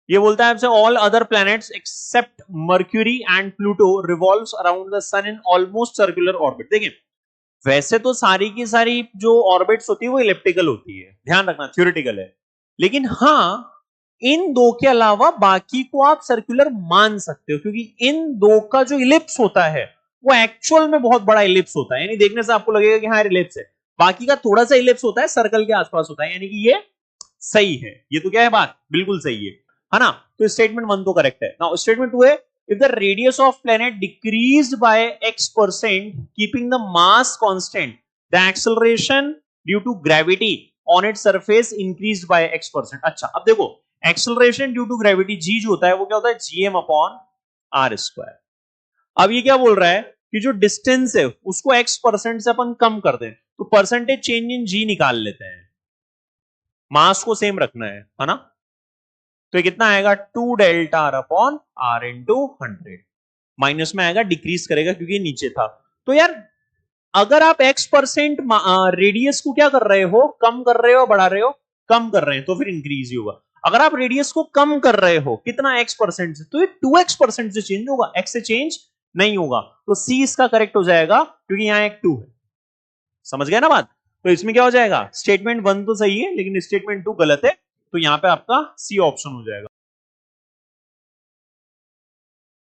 ये बोलता है आपसे all other planets except Mercury and Pluto revolves around the sun in almost circular orbit. देखिए वैसे तो सारी की सारी जो ऑर्बिट्स होती है वो इलिप्टिकल होती है, ध्यान रखना थ्योरेटिकल है, लेकिन हाँ इन दो के अलावा बाकी को आप सर्कुलर मान सकते हो, क्योंकि इन दो का जो इलिप्स होता है वो एक्चुअल में बहुत बड़ा इलिप्स होता है, यानी देखने से आपको लगेगा कि हाँ इलिप्स है, बाकी का थोड़ा सा इलिप्स होता है, सर्कल के आसपास होता है, यानी कि ये सही है। ये तो क्या है बात, बिल्कुल सही है ना। तो स्टेटमेंट 1 तो करेक्ट है। नाउ स्टेटमेंट 2 है if the radius of planet decreased by x% keeping the mass constant, the acceleration due to gravity on its surface increased by x%। अच्छा अब देखो acceleration due to gravity g जो होता है वो क्या होता है gm upon r square। अब ये क्या बोल रहा है कि जो डिस्टेंस है उसको x% से अपन कम कर दें, तो परसेंटेज चेंज इन g निकाल लेते हैं, मास को सेम रखना है ना। तो ये कितना आएगा 2 delta R upon R into 100, minus में आएगा डिक्रीज करेगा क्योंकि नीचे था। तो यार अगर आप x% रेडियस को क्या कर रहे हो, कम कर रहे हो बढ़ा रहे हो, कम कर रहे हैं, तो फिर इंक्रीज ही होगा। अगर आप रेडियस को कम कर रहे हो कितना x% से, तो ये 2x% से चेंज होगा, x से चेंज नहीं होगा। तो C इसका करेक्ट हो जाएगा क्योंकि यहां एक 2 है। समझ गया ना बात। तो इसमें क्या हो जाएगा स्टेटमेंट 1 तो सही है लेकिन स्टेटमेंट 2 गलत है, तो यहां पे आपका C ऑप्शन हो जाएगा।